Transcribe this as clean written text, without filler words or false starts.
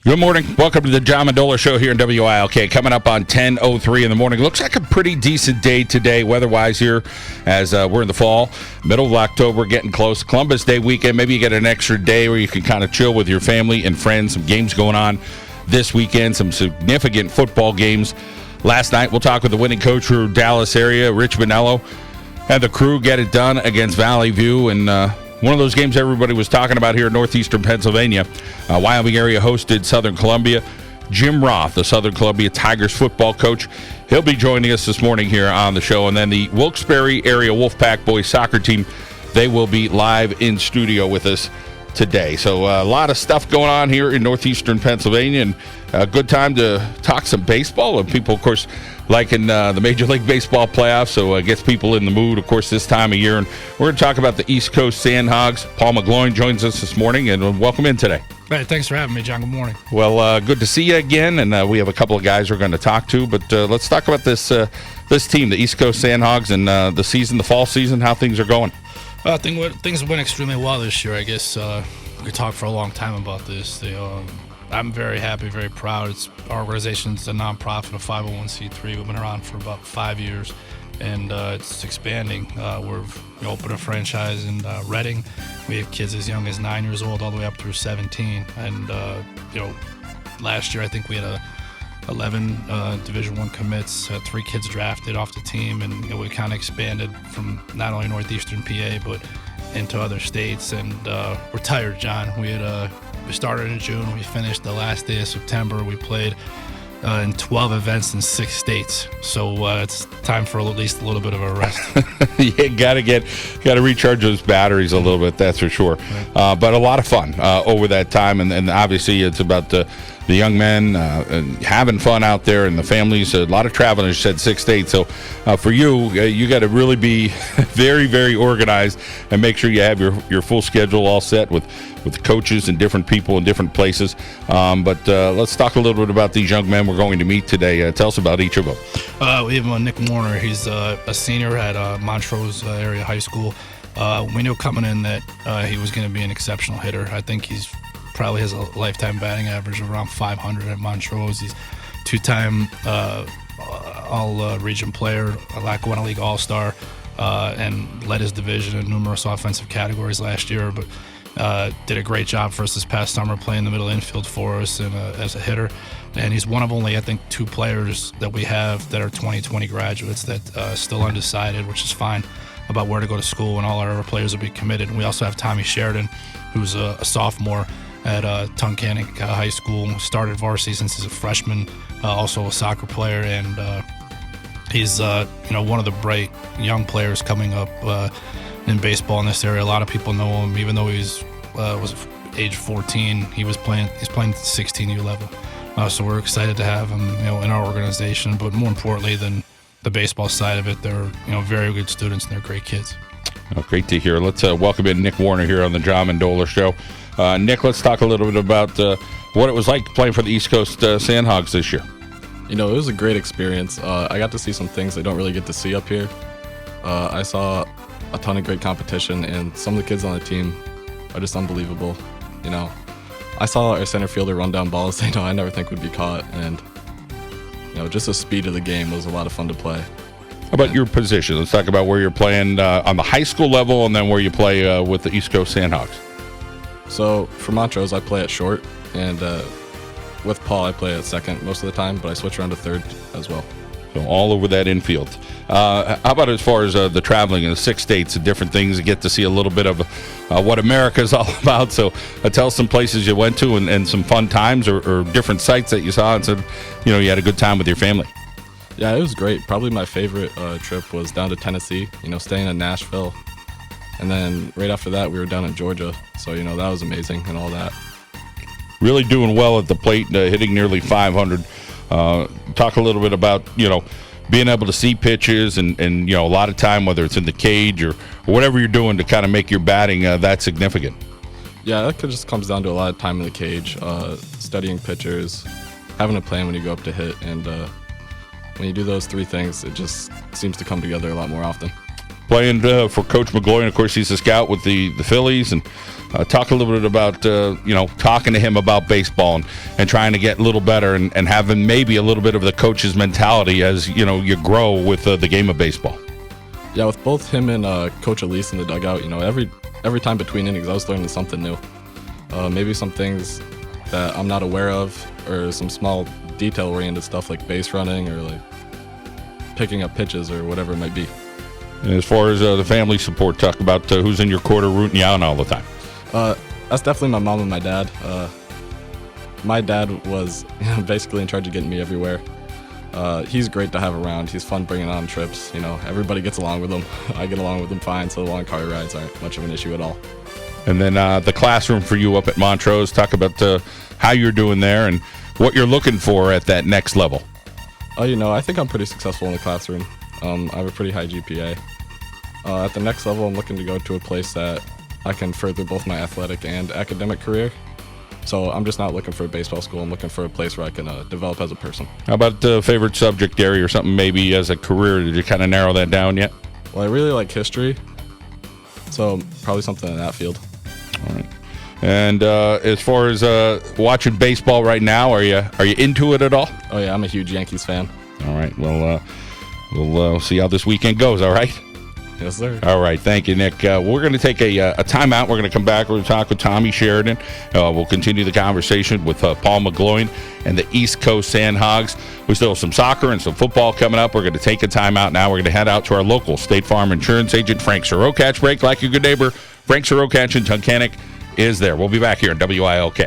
Good morning. Welcome to the John Mendola Show here in WILK. Coming up on 10:03 in the morning. Looks like a pretty decent day today weather-wise here as we're in the fall. Middle of October, getting close. Columbus Day weekend. Maybe you get an extra day where you can kind of chill with your family and friends. Some games going on this weekend. Some significant football games. Last night, we'll talk with the winning coach for Dallas area, Rich Mendola. Had the crew get it done against Valley View, and one of those games everybody was talking about here in northeastern Pennsylvania. Wyoming area hosted Southern Columbia. Jim Roth, the Southern Columbia Tigers football coach, he'll be joining us this morning here on the show. And then the Wilkes-Barre area Wolfpack boys soccer team, they will be live in studio with us today. So a lot of stuff going on here in northeastern Pennsylvania, and a good time to talk some baseball. And people, of course, liking the Major League Baseball playoffs, so it gets people in the mood, of course, this time of year. And we're going to talk about the East Coast Sandhogs. Paul McGloin joins us this morning, and welcome in today. Hey, thanks for having me, John. Good morning. Well, good to see you again, and we have a couple of guys we're going to talk to, but let's talk about this team, the East Coast Sandhogs, and the fall season, how things are going. Things went extremely well this year. I guess we could talk for a long time about this. I'm very happy, very proud. Our organization's a nonprofit, a 501c3. We've been around for about 5 years, and it's expanding. We opened a franchise in Reading. We have kids as young as 9 years old all the way up through 17. And last year I think we had 11 Division I commits, 3 kids drafted off the team, and we kind of expanded from not only northeastern PA but into other states. And we're tired, John. We started in June. We finished the last day of September. We played in 12 events in 6 states. So it's time for at least a little bit of a rest. You gotta recharge those batteries a little bit. That's for sure. Right. But a lot of fun over that time, and obviously it's about the young men having fun out there, and the families. A lot of traveling. You said 6 states. So for you got to really be very, very organized and make sure you have your full schedule all set with the coaches and different people in different places. But let's talk a little bit about these young men we're going to meet today. Tell us about each of them. We have Nick Warner. He's a senior at Montrose area high school. We knew coming in that he was going to be an exceptional hitter. I think he's probably has a lifetime batting average of around 500 at Montrose. He's 2-time all-region player, a Lackawanna League All-Star, and led his division in numerous offensive categories last year. But did a great job for us this past summer playing the middle infield for us and as a hitter. And he's one of only, I think, 2 players that we have that are 2020 graduates that still undecided, which is fine, about where to go to school, and all our other players will be committed. And we also have Tommy Sheridan, who's a sophomore at Tunkhannock High School, started varsity since he's a freshman, also a soccer player, and he's one of the bright young players coming up in baseball in this area. A lot of people know him, even though he's was age 14. He's playing 16U level, so we're excited to have him in our organization. But more importantly than the baseball side of it, they're very good students and they're great kids. Oh, great to hear. Let's welcome in Nick Warner here on the John Mendola Show. Nick, let's talk a little bit about what it was like playing for the East Coast Sandhogs this year. It was a great experience. I got to see some things I don't really get to see up here. I saw a ton of great competition, and some of the kids on the team are just unbelievable. I saw our center fielder run down balls I never think would be caught, and just the speed of the game was a lot of fun to play. How about your position? Let's talk about where you're playing on the high school level, and then where you play with the East Coast Sandhogs. So for Montrose, I play at short, and with Paul, I play at second most of the time, but I switch around to third as well. So all over that infield. How about as far as the traveling in the 6 states and different things, you get to see a little bit of what America is all about. So tell us some places you went to and some fun times or different sites that you saw and said, you had a good time with your family. Yeah, it was great. Probably my favorite trip was down to Tennessee, staying in Nashville. And then right after that, we were down in Georgia. So, that was amazing and all that. Really doing well at the plate, hitting nearly 500. Talk a little bit about, being able to see pitches and a lot of time, whether it's in the cage or whatever you're doing to kind of make your batting that significant. Yeah, that just comes down to a lot of time in the cage, studying pitchers, having a plan when you go up to hit. And when you do those 3 things, it just seems to come together a lot more often. playing for Coach McGloin. Of course, he's a scout with the Phillies. And talk a little bit about, talking to him about baseball and trying to get a little better and having maybe a little bit of the coach's mentality as, you grow with the game of baseball. Yeah, with both him and Coach Elise in the dugout, every time between innings, I was learning something new. Maybe some things that I'm not aware of, or some small detail-oriented stuff like base running or like picking up pitches or whatever it might be. And as far as the family support, talk about who's in your corner rooting you on all the time. That's definitely my mom and my dad. My dad was basically in charge of getting me everywhere. He's great to have around. He's fun bringing on trips. Everybody gets along with him. I get along with him fine, so the long car rides aren't much of an issue at all. And then the classroom for you up at Montrose. Talk about how you're doing there and what you're looking for at that next level. I think I'm pretty successful in the classroom. I have a pretty high GPA. At the next level, I'm looking to go to a place that I can further both my athletic and academic career. So I'm just not looking for a baseball school. I'm looking for a place where I can develop as a person. How about favorite subject area or something maybe as a career? Did you kind of narrow that down yet? Well, I really like history, so probably something in that field. All right. And as far as watching baseball right now, are you into it at all? Oh yeah, I'm a huge Yankees fan. All right. Well, we'll see how this weekend goes. All right. Yes, sir. All right. Thank you, Nick. We're going to take a timeout. We're going to come back. We're going to talk with Tommy Sheridan. We'll continue the conversation with Paul McGloin and the East Coast Sandhogs. We still have some soccer and some football coming up. We're going to take a timeout now. We're going to head out to our local State Farm insurance agent, Frank Sirokach. Break like your good neighbor. Frank Sirokach in Tunkhannock is there. We'll be back here on WILK.